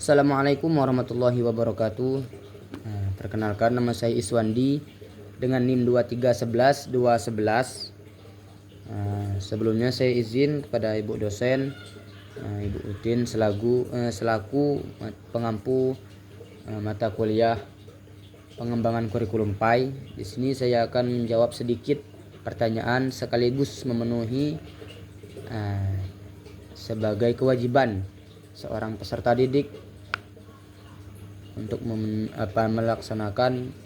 Assalamualaikum warahmatullahi wabarakatuh. Perkenalkan, nama saya Iswandi dengan NIM 2311211. Sebelumnya saya izin kepada Ibu dosen, Ibu Utin selaku pengampu mata kuliah pengembangan kurikulum PAI. Di sini saya akan menjawab sedikit pertanyaan sekaligus memenuhi sebagai kewajiban seorang peserta didik untuk melaksanakan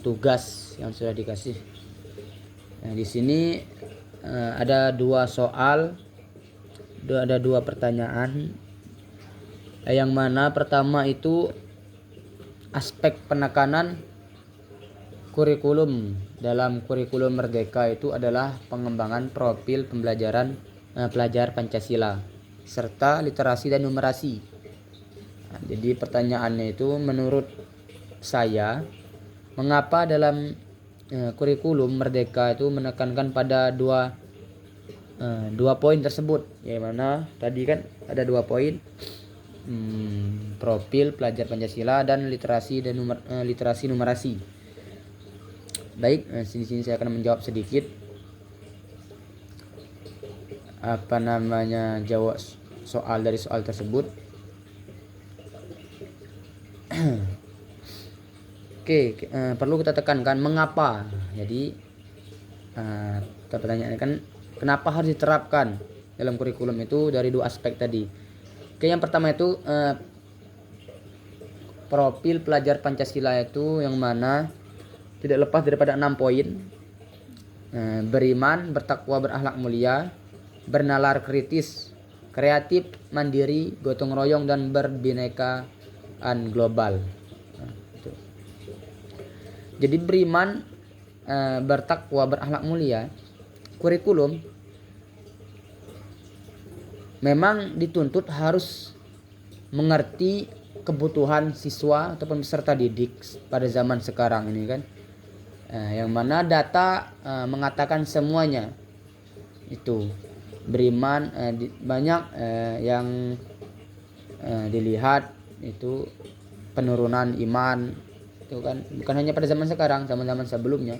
tugas yang sudah dikasih. Di sini ada dua soal, ada dua pertanyaan. Yang mana pertama itu aspek penekanan kurikulum dalam kurikulum Merdeka itu adalah pengembangan profil pembelajaran pelajar Pancasila serta literasi dan numerasi. Jadi pertanyaannya itu, menurut saya, mengapa dalam kurikulum Merdeka itu menekankan pada dua poin tersebut, yang mana tadi kan ada 2 poin, profil pelajar Pancasila dan literasi numerasi. Baik, sini saya akan menjawab sedikit jawab soal dari soal tersebut. Perlu kita tekankan mengapa. Jadi pertanyaannya kan, kenapa harus diterapkan dalam kurikulum itu dari 2 aspek tadi. Yang pertama itu profil pelajar Pancasila itu yang mana tidak lepas daripada 6 poin. Beriman, bertakwa, berakhlak mulia, bernalar kritis, kreatif, mandiri, gotong royong, dan berbinekaan global. Jadi beriman, bertakwa, berakhlak mulia, kurikulum memang dituntut harus mengerti kebutuhan siswa ataupun peserta didik pada zaman sekarang ini kan, yang mana data mengatakan semuanya itu beriman. Banyak yang dilihat itu penurunan iman itu kan, bukan hanya pada zaman sekarang, zaman-zaman sebelumnya.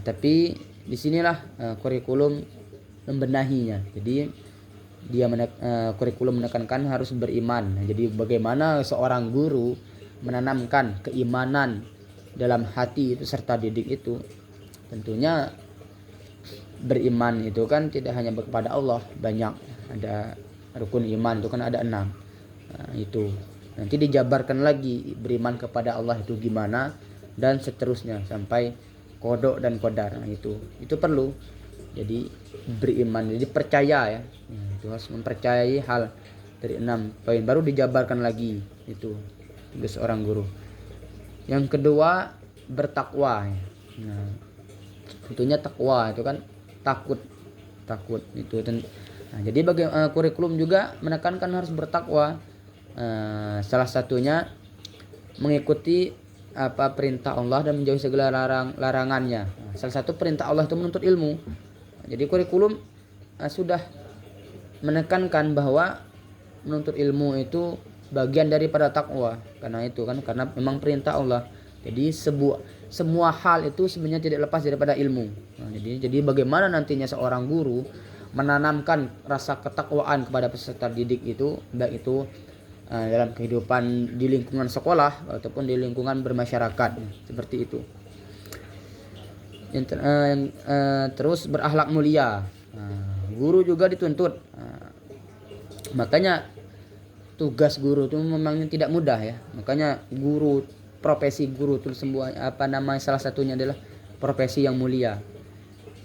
Tapi disinilah kurikulum membenahinya. Jadi kurikulum menekankan harus beriman. Jadi bagaimana seorang guru menanamkan keimanan dalam hati itu serta didik itu, tentunya beriman itu kan tidak hanya kepada Allah, banyak ada rukun iman itu kan ada 6. Itu nanti dijabarkan lagi beriman kepada Allah itu gimana, dan seterusnya sampai kodok dan kodar. Itu perlu. Jadi beriman, jadi percaya ya. Itu harus mempercayai hal dari 6 poin, baru dijabarkan lagi itu untuk seorang guru. Yang kedua, bertakwa. Tentunya takwa itu kan takut itu. Jadi kurikulum juga menekankan harus bertakwa. Salah satunya mengikuti perintah Allah dan menjauhi segala larangannya. Salah satu perintah Allah itu menuntut ilmu. Jadi kurikulum sudah menekankan bahwa menuntut ilmu itu bagian daripada takwa, karena memang perintah Allah. Jadi semua hal itu sebenarnya tidak lepas daripada ilmu. Jadi bagaimana nantinya seorang guru menanamkan rasa ketakwaan kepada peserta didik itu, baik itu dalam kehidupan di lingkungan sekolah ataupun di lingkungan bermasyarakat, seperti itu. Terus berakhlak mulia. Guru juga dituntut. Makanya tugas guru itu memang tidak mudah ya. Makanya profesi guru itu salah satunya adalah profesi yang mulia.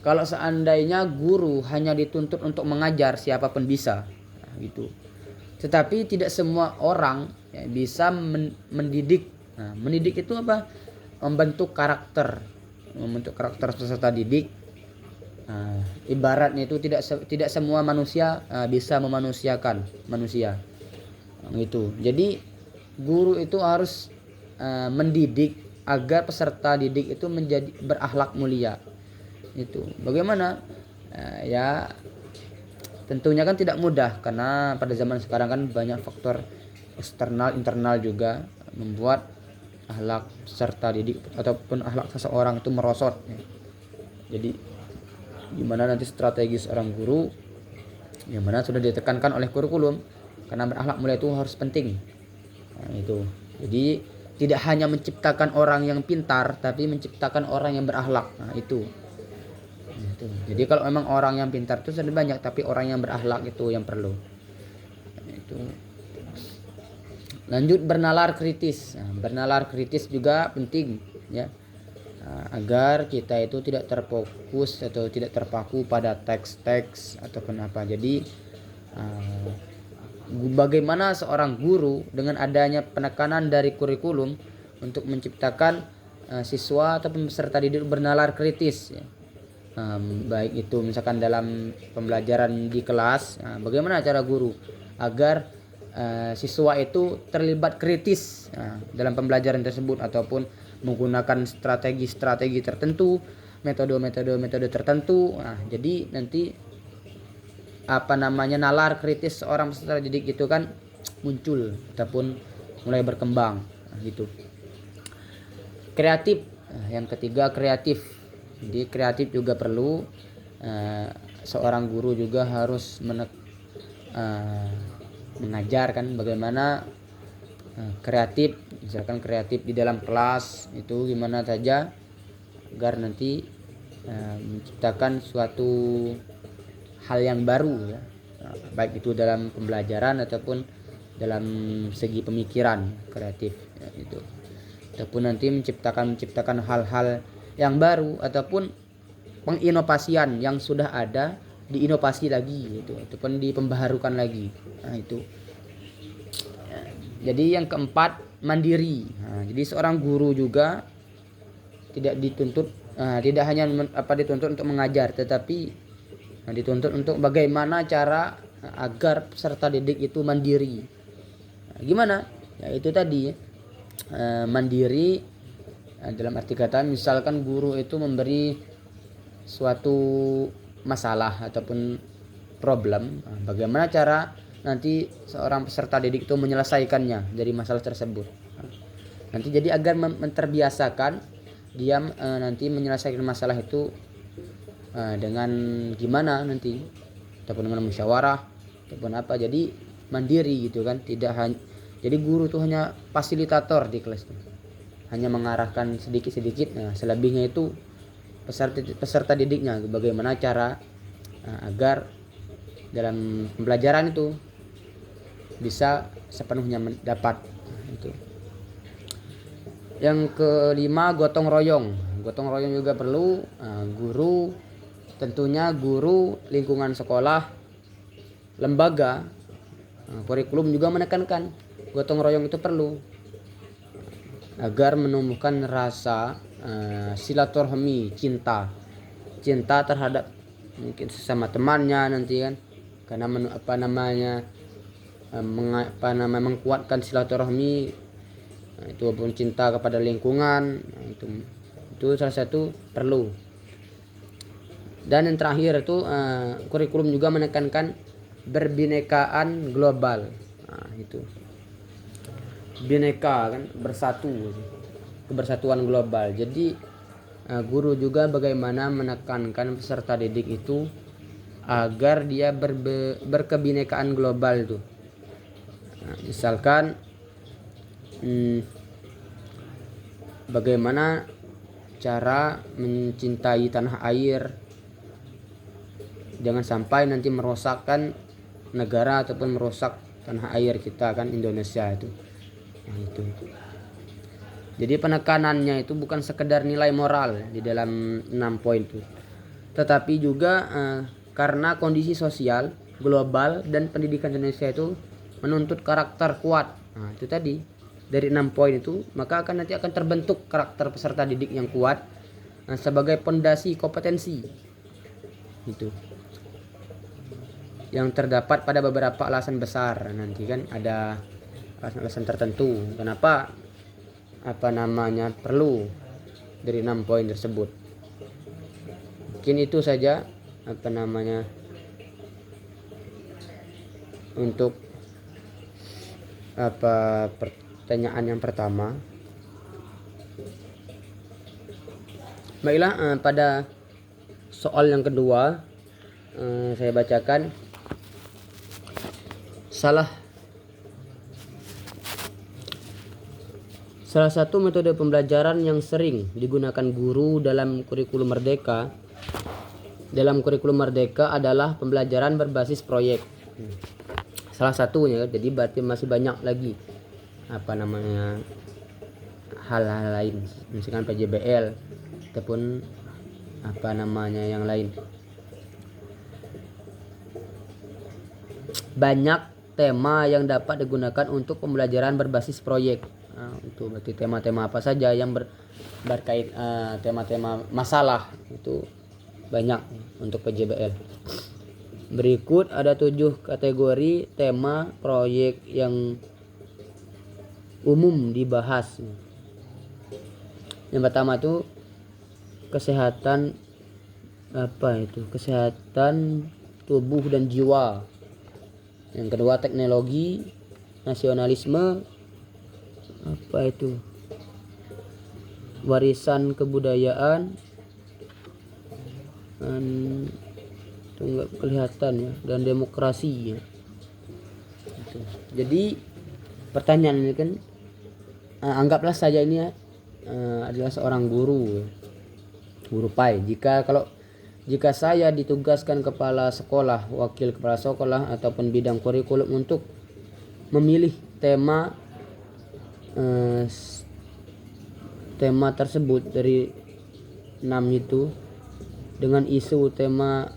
Kalau seandainya guru hanya dituntut untuk mengajar, siapapun bisa, gitu. Tetapi tidak semua orang bisa mendidik. Mendidik itu apa? Membentuk karakter peserta didik. Ibaratnya itu tidak semua manusia bisa memanusiakan manusia. Gitu. Jadi guru itu harus mendidik agar peserta didik itu menjadi berakhlak mulia. Itu. Bagaimana? tentunya kan tidak mudah karena pada zaman sekarang kan banyak faktor eksternal internal juga membuat akhlak peserta didik ataupun akhlak seseorang itu merosot ya. Jadi gimana nanti strategi seorang guru yang mana sudah ditekankan oleh kurikulum, karena berakhlak mulia itu harus penting. Nah, itu. Jadi tidak hanya menciptakan orang yang pintar, tapi menciptakan orang yang berakhlak. Nah, itu. Itu. Jadi kalau memang orang yang pintar itu sudah banyak, tapi orang yang berakhlak itu yang perlu. Nah, itu. Lanjut bernalar kritis. Nah, bernalar kritis juga penting ya. Agar kita itu tidak terfokus atau tidak terpaku pada teks-teks ataupun apa. Jadi bagaimana seorang guru dengan adanya penekanan dari kurikulum untuk menciptakan siswa atau peserta didik bernalar kritis ya. Baik itu misalkan dalam pembelajaran di kelas, bagaimana cara guru agar siswa itu terlibat kritis dalam pembelajaran tersebut ataupun menggunakan strategi-strategi tertentu, metode tertentu. Nah, jadi nanti nalar kritis seorang peserta didik itu kan muncul ataupun mulai berkembang. Nah, gitu. Kreatif. Yang ketiga kreatif. Jadi kreatif juga perlu. Seorang guru juga harus mengajarkan bagaimana kreatif, misalkan kreatif di dalam kelas itu gimana saja agar nanti menciptakan suatu hal yang baru ya, baik itu dalam pembelajaran ataupun dalam segi pemikiran kreatif ya, itu ataupun nanti menciptakan hal-hal yang baru ataupun penginovasian yang sudah ada diinovasi lagi gitu ataupun dipembaharukan lagi. Nah, itu. Jadi yang keempat mandiri. Nah, jadi seorang guru juga tidak hanya dituntut untuk mengajar, tetapi dituntut untuk bagaimana cara agar peserta didik itu mandiri. Nah, gimana? Ya itu tadi mandiri dalam arti kata misalkan guru itu memberi suatu masalah ataupun problem, bagaimana cara nanti seorang peserta didik itu menyelesaikannya dari masalah tersebut. Nanti jadi agar terbiasakan dia nanti menyelesaikan masalah itu dengan gimana nanti ataupun dengan musyawarah ataupun apa. Jadi mandiri gitu kan, tidak hanya jadi guru itu hanya fasilitator di kelas, hanya mengarahkan sedikit-sedikit. Nah, selebihnya itu peserta didiknya bagaimana cara agar dalam pembelajaran itu bisa sepenuhnya mendapat itu. Yang kelima gotong royong. Gotong royong juga perlu. Guru tentunya guru, lingkungan sekolah, lembaga, kurikulum juga menekankan gotong royong itu perlu agar menumbuhkan rasa silaturahmi, cinta terhadap mungkin sesama temannya nanti kan, karena mengkuatkan silaturahmi itu pun cinta kepada lingkungan. Itu salah satu perlu. Dan yang terakhir itu kurikulum juga menekankan berbinekaan global. Nah, itu bineka kan, bersatu, kebersatuan global. Jadi guru juga bagaimana menekankan peserta didik itu agar dia berkebinekaan global itu. Nah, misalkan bagaimana cara mencintai tanah air, jangan sampai nanti merosakkan negara ataupun merusak tanah air kita kan, Indonesia itu. Nah, itu. Jadi penekanannya itu bukan sekedar nilai moral di dalam 6 poin itu, tetapi juga karena kondisi sosial global dan pendidikan Indonesia itu menuntut karakter kuat. Nah, itu tadi dari 6 poin itu, maka nanti akan terbentuk karakter peserta didik yang kuat sebagai pondasi kompetensi itu, yang terdapat pada beberapa alasan besar. Nanti kan ada alasan tertentu kenapa perlu dari 6 poin tersebut. Mungkin itu saja untuk pertanyaan yang pertama. Baiklah, pada soal yang kedua saya bacakan. Salah satu metode pembelajaran yang sering digunakan guru dalam kurikulum Merdeka adalah pembelajaran berbasis proyek. Salah satunya, jadi berarti masih banyak lagi hal-hal lain, misalkan PJBL ataupun yang lain. Banyak tema yang dapat digunakan untuk pembelajaran berbasis proyek. Itu berarti tema-tema apa saja yang berkait tema-tema masalah itu banyak untuk PJBL. Berikut ada 7 kategori tema proyek yang umum dibahas. Yang pertama itu kesehatan tubuh dan jiwa. Yang kedua teknologi, nasionalisme, warisan kebudayaan, itu enggak kelihatan ya, dan demokrasi ya. Jadi pertanyaan ini kan anggaplah saja ini adalah seorang guru PAI. Jika saya ditugaskan kepala sekolah, wakil kepala sekolah ataupun bidang kurikulum untuk memilih tema tersebut dari 6 itu dengan isu tema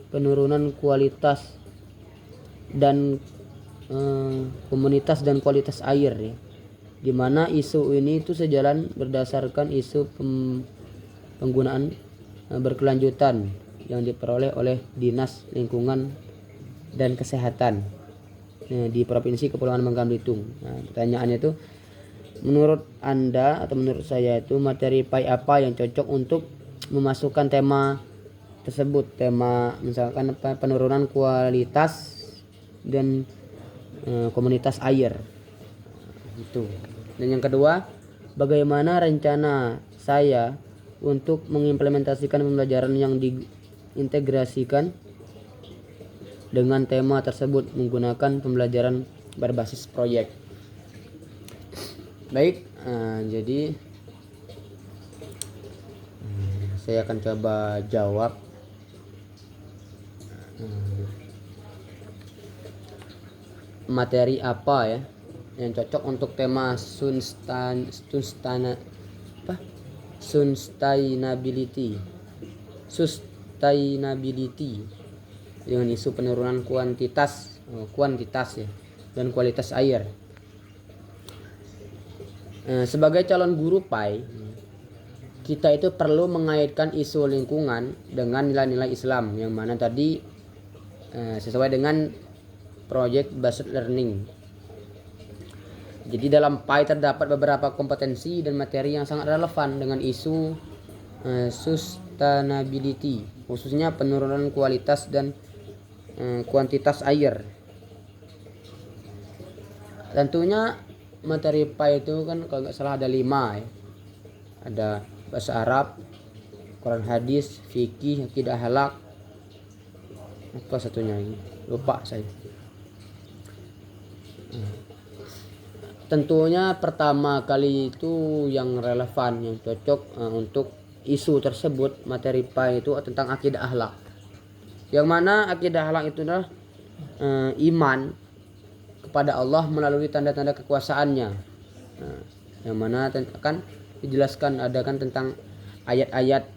penurunan kualitas dan komunitas dan kualitas air ya. Di mana isu ini itu sejalan berdasarkan isu penggunaan berkelanjutan yang diperoleh oleh Dinas Lingkungan dan Kesehatan di Provinsi Kepulauan Bangka Belitung. Pertanyaannya itu, menurut Anda atau menurut saya itu materi PAI apa yang cocok untuk memasukkan tema tersebut, tema misalkan penurunan kualitas dan komunitas air itu. Dan yang kedua, bagaimana rencana saya untuk mengimplementasikan pembelajaran yang diintegrasikan dengan tema tersebut menggunakan pembelajaran berbasis proyek. Baik, jadi saya akan coba jawab. Materi apa ya yang cocok untuk tema sustainability dengan isu penurunan kuantitas ya dan kualitas air. Sebagai calon guru PAI, kita itu perlu mengaitkan isu lingkungan dengan nilai-nilai Islam, yang mana tadi sesuai dengan project based learning. Jadi dalam PAI terdapat beberapa kompetensi dan materi yang sangat relevan dengan isu sustainability, khususnya penurunan kualitas dan kuantitas air. Tentunya materi PAI itu kan kalau nggak salah ada 5 ya. Ada bahasa Arab, Quran hadis, fikih, akidah akhlak. Apa satunya ini? Lupa saya. Tentunya pertama kali itu yang relevan, yang cocok untuk isu tersebut, materi PAI itu tentang akidah akhlak. Yang mana akidah akhlak itu adalah iman kepada Allah melalui tanda-tanda kekuasaannya. Yang mana kan dijelaskan, ada kan tentang ayat-ayat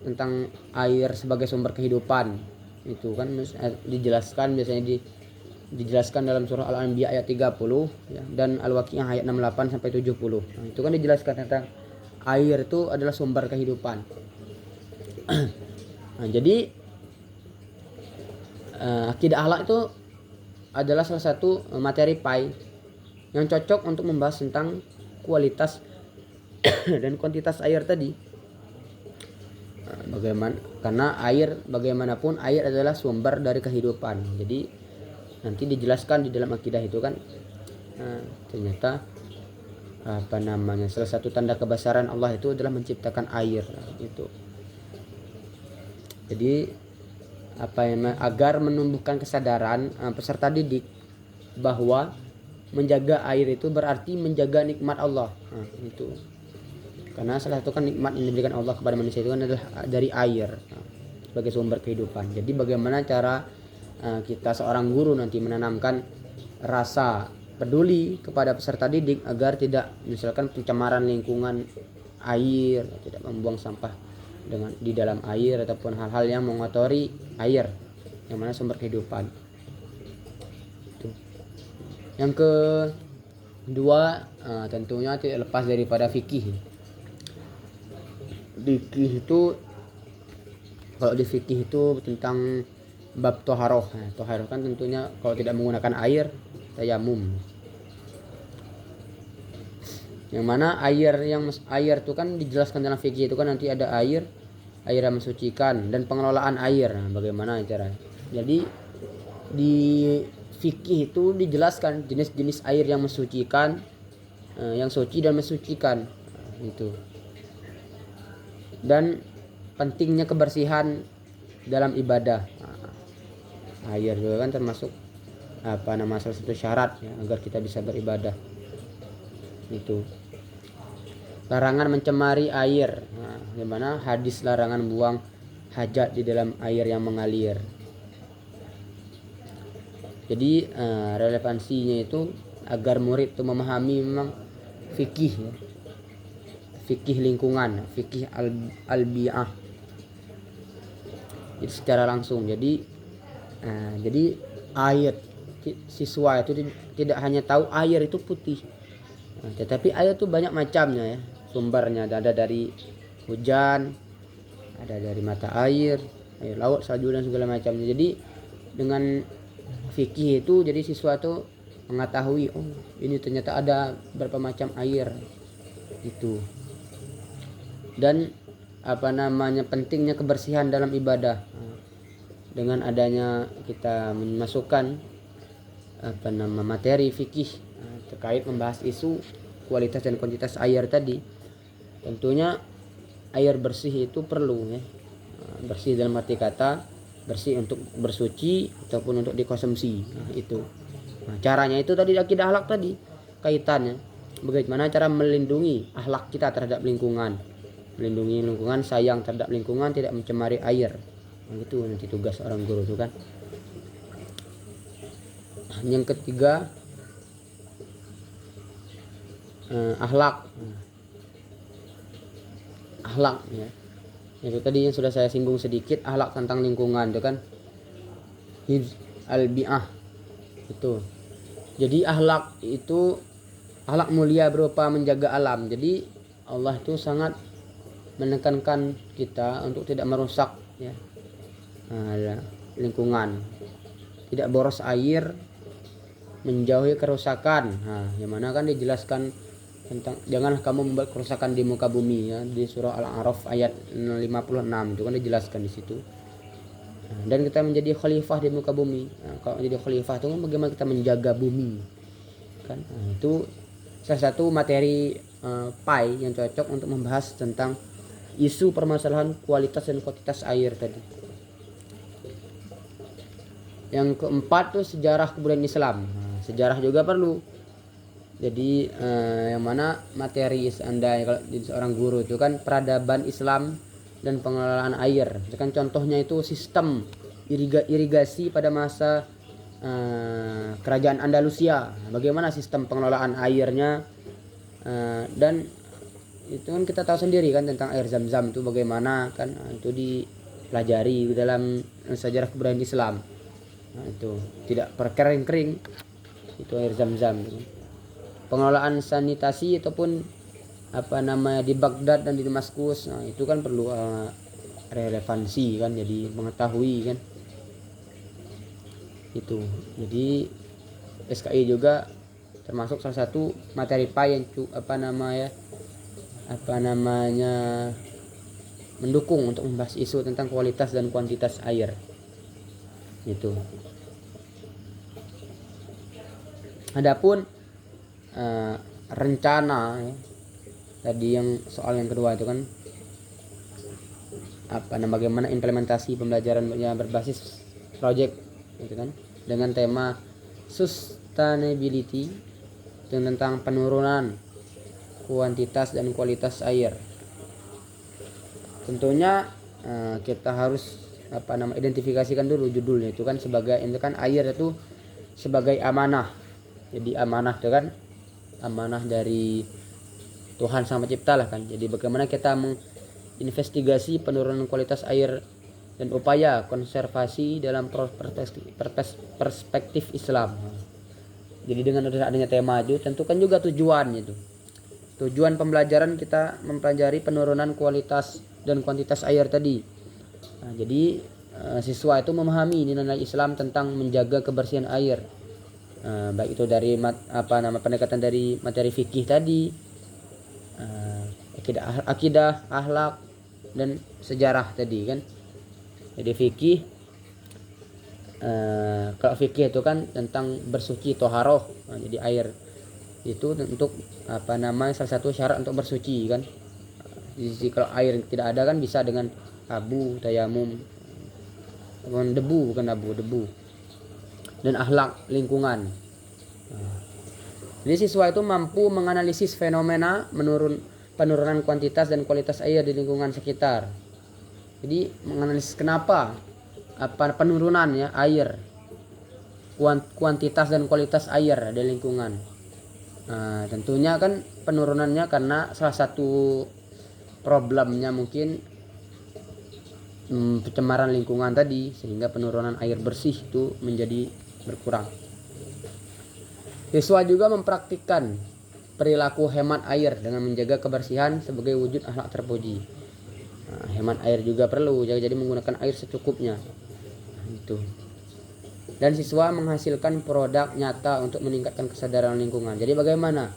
tentang air sebagai sumber kehidupan. Itu kan dijelaskan, biasanya dijelaskan dalam surah Al-Anbiya ayat 30 ya, dan Al-Waqiah ayat 68 sampai 70. Itu kan dijelaskan tentang air itu adalah sumber kehidupan. Jadi akidah akhlak itu adalah salah satu materi PAI yang cocok untuk membahas tentang kualitas dan kuantitas air tadi. bagaimana, karena air bagaimanapun air adalah sumber dari kehidupan. Jadi nanti dijelaskan di dalam akidah itu kan, ternyata salah satu tanda kebesaran Allah itu adalah menciptakan air itu. Jadi agar menumbuhkan kesadaran peserta didik bahwa menjaga air itu berarti menjaga nikmat Allah. Itu karena salah satu kan nikmat yang diberikan Allah kepada manusia itu kan adalah dari air sebagai sumber kehidupan. Jadi bagaimana cara kita seorang guru nanti menanamkan rasa peduli kepada peserta didik agar tidak misalkan pencemaran lingkungan air, tidak membuang sampah di dalam air ataupun hal-hal yang mengotori air yang mana sumber kehidupan. Itu. Yang kedua tentunya tidak lepas daripada fikih. Fikih itu, kalau di fikih itu tentang bab toharoh. Toharoh kan tentunya kalau tidak menggunakan air, tayamum. Yang mana air itu kan dijelaskan dalam fikih itu kan nanti ada air yang mensucikan dan pengelolaan air. Bagaimana caranya? Jadi di fikih itu dijelaskan jenis-jenis air yang mensucikan, yang suci dan mensucikan itu. Dan pentingnya kebersihan dalam ibadah. Air juga kan termasuk salah satu syarat ya, agar kita bisa beribadah. Itu. Larangan mencemari air. Gimana hadis larangan buang hajat di dalam air yang mengalir. Jadi relevansinya itu agar murid itu memahami memang fikih ya. Fikih lingkungan, fikih al-bi'ah. Jadi secara langsung. Jadi air, siswa itu tidak hanya tahu air itu putih, tetapi air itu banyak macamnya ya. Sumbernya ada dari hujan, ada dari mata air laut, salju dan segala macamnya. Jadi dengan fikih itu jadi siswa itu mengetahui, oh ini ternyata ada berapa macam air itu. Dan pentingnya kebersihan dalam ibadah. Dengan adanya kita memasukkan materi fikih terkait membahas isu kualitas dan kuantitas air tadi, tentunya air bersih itu perlu ya. Bersih dalam arti kata bersih untuk bersuci ataupun untuk dikonsumsi. Itu. Caranya itu tadi akidah akhlak tadi kaitannya. Bagaimana cara melindungi akhlak kita terhadap lingkungan. Melindungi lingkungan, sayang terhadap lingkungan, tidak mencemari air. Itu nanti tugas orang guru itu kan. Yang ketiga akhlak ya. Itu tadi yang sudah saya singgung sedikit, akhlak tentang lingkungan itu kan hifz al-bi'ah itu. Jadi akhlak itu akhlak mulia berupa menjaga alam. Jadi Allah itu sangat menekankan kita untuk tidak merusak ya lingkungan, tidak boros air, menjauhi kerusakan. Yang mana kan dijelaskan tentang janganlah kamu membuat kerusakan di muka bumi ya, di surah Al-A'raf ayat 56 itu kan dijelaskan di situ. Dan kita menjadi khalifah di muka bumi. Kalau menjadi khalifah itu kan bagaimana kita menjaga bumi kan. Itu salah satu materi PAI yang cocok untuk membahas tentang isu permasalahan kualitas dan kuantitas air tadi. Yang keempat tuh sejarah kebudayaan Islam. Sejarah juga perlu. Jadi yang mana materi Anda kalau jadi seorang guru itu kan peradaban Islam dan pengelolaan air. Kan contohnya itu sistem irigasi pada masa kerajaan Andalusia. Bagaimana sistem pengelolaan airnya, dan itu kan kita tahu sendiri kan tentang air Zam-Zam itu bagaimana kan, itu dipelajari dalam sejarah kebudayaan Islam. Itu tidak berkering-kering itu air Zam-Zam. Pengelolaan sanitasi ataupun di Baghdad dan di Damaskus, itu kan perlu relevansi kan, jadi mengetahui kan itu. Jadi SKI juga termasuk salah satu materi PAI yang mendukung untuk membahas isu tentang kualitas dan kuantitas air. Itu. Adapun rencana ya, tadi yang soal yang kedua itu kan bagaimana implementasi pembelajaran yang berbasis project gitu kan, dengan tema sustainability tentang penurunan kuantitas dan kualitas air. Tentunya kita harus identifikasikan dulu judulnya itu kan, sebagai itu kan air itu sebagai amanah. Jadi amanah itu kan amanah dari Tuhan Sang Pencipta lah kan. Jadi bagaimana kita menginvestigasi penurunan kualitas air dan upaya konservasi dalam perspektif Islam. Jadi dengan adanya tema itu tentukan juga tujuan itu. Tujuan pembelajaran kita mempelajari penurunan kualitas dan kuantitas air tadi. Nah, jadi siswa itu memahami nilai Islam tentang menjaga kebersihan air. Baik itu dari pendekatan dari materi fikih tadi, akidah, akhlak, dan sejarah tadi kan. Jadi fikih, kalau fikih itu kan tentang bersuci, toharoh. Jadi air itu untuk salah satu syarat untuk bersuci kan. Jadi kalau air tidak ada kan bisa dengan abu, tayamum, debu, bukan abu, debu. Dan akhlak lingkungan. Jadi siswa itu mampu menganalisis fenomena penurunan kuantitas dan kualitas air di lingkungan sekitar. Jadi menganalisis kenapa penurunan ya air, kuantitas dan kualitas air di lingkungan. Tentunya kan penurunannya karena salah satu problemnya mungkin pencemaran lingkungan tadi, sehingga penurunan air bersih itu menjadi berkurang. Siswa juga mempraktikkan perilaku hemat air dengan menjaga kebersihan sebagai wujud akhlak terpuji. Hemat air juga perlu, jadi menggunakan air secukupnya. Itu. Dan siswa menghasilkan produk nyata untuk meningkatkan kesadaran lingkungan. Jadi bagaimana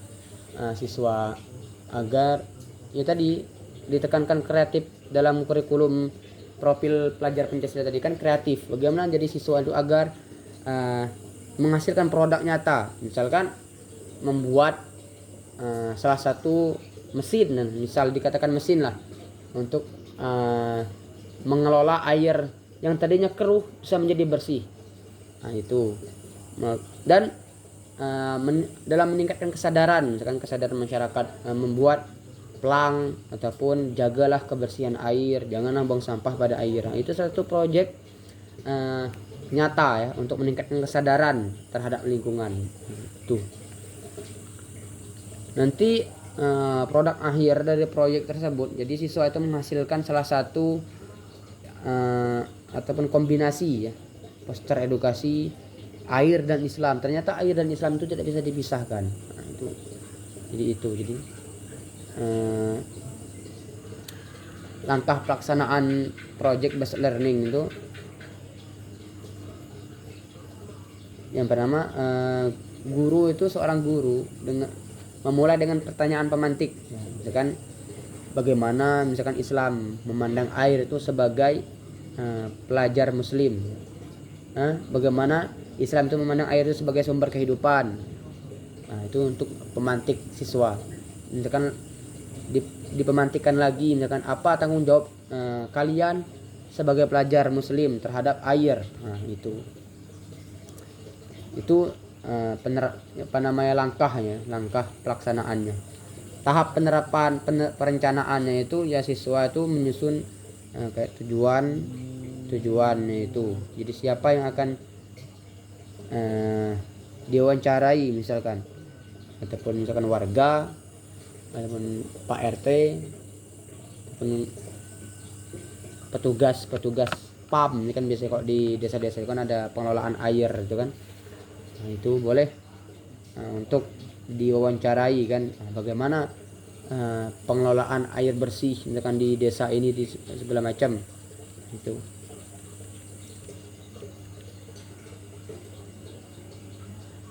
siswa agar ya tadi ditekankan kreatif dalam kurikulum profil pelajar Pancasila tadi kan, kreatif. Bagaimana jadi siswa itu agar menghasilkan produk nyata, misalkan membuat salah satu mesin, misal dikatakan mesin lah, untuk mengelola air yang tadinya keruh bisa menjadi bersih. Itu. Dan dalam meningkatkan kesadaran, misalkan kesadaran masyarakat, membuat plang ataupun jagalah kebersihan air, janganlah buang sampah pada air. Itu satu proyek nyata ya untuk meningkatkan kesadaran terhadap lingkungan. Tuh. Nanti produk akhir dari proyek tersebut, jadi siswa itu menghasilkan salah satu ataupun kombinasi ya, poster edukasi air dan Islam. Ternyata air dan Islam itu tidak bisa dipisahkan. Jadi langkah pelaksanaan project based learning itu yang pertama, guru itu seorang guru memulai dengan pertanyaan pemantik, misalkan bagaimana misalkan Islam memandang air itu sebagai pelajar muslim, bagaimana Islam itu memandang air itu sebagai sumber kehidupan. Itu untuk pemantik siswa. Misalkan dipemantikkan lagi, misalkan apa tanggung jawab kalian sebagai pelajar muslim terhadap air. Itu langkah pelaksanaannya. Tahap penerapan perencanaannya itu ya siswa itu menyusun kayak tujuan itu. Jadi siapa yang akan diwawancarai misalkan, ataupun misalkan warga, ataupun Pak RT, ataupun petugas PAM. Ini kan biasanya kalau di desa-desa itu kan ada pengelolaan air itu kan. Itu boleh untuk diwawancarai kan, bagaimana pengelolaan air bersih misalkan di desa ini, di segala macam itu.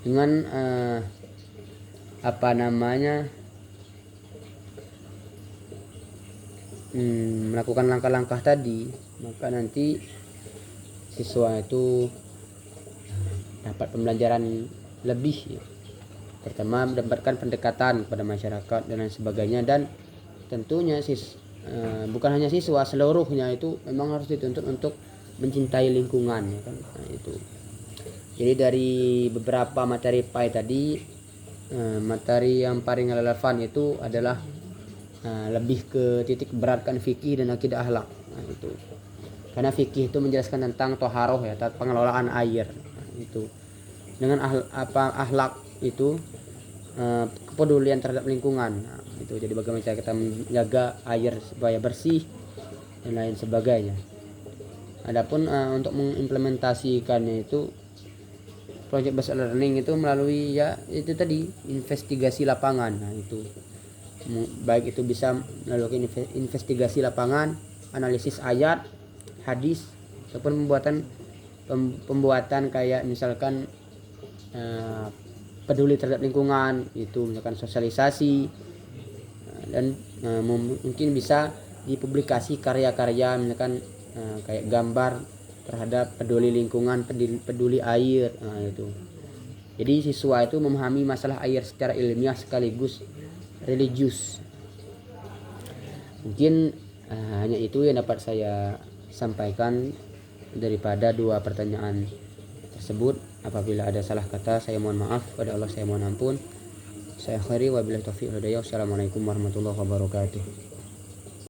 Dengan melakukan langkah-langkah tadi, maka nanti siswa itu dapat pembelajaran lebih ya. Pertama, mendapatkan pendekatan kepada masyarakat dan lain sebagainya, dan tentunya bukan hanya siswa, seluruhnya itu memang harus dituntut untuk mencintai lingkungan ya kan. Nah, itu. Jadi dari beberapa materi PAI tadi, materi yang paling relevan itu adalah lebih ke titik beratkan fikih dan akidah akhlak. Nah, itu. Karena fikih itu menjelaskan tentang toharoh ya, pengelolaan air. Nah, itu. Dengan akhlak itu kepedulian terhadap lingkungan. Nah, itu. Jadi bagaimana cara kita menjaga air supaya bersih dan lain sebagainya. Adapun untuk mengimplementasikannya itu, project based learning itu melalui ya itu tadi, investigasi lapangan. Nah, itu baik itu bisa melalui investigasi lapangan, analisis ayat, hadis, ataupun pembuatan kayak misalkan peduli terhadap lingkungan, itu misalkan sosialisasi, dan mungkin bisa dipublikasi karya-karya misalkan kayak gambar terhadap peduli lingkungan, peduli air. Nah, itu. Jadi siswa itu memahami masalah air secara ilmiah sekaligus religius. Mungkin hanya itu yang dapat saya sampaikan daripada dua pertanyaan tersebut. Apabila ada salah kata, saya mohon maaf. Kepada Allah saya mohon ampun. Saya akhiri wabillahi taufiq wal hidayah. Wassalamualaikum warahmatullahi wabarakatuh.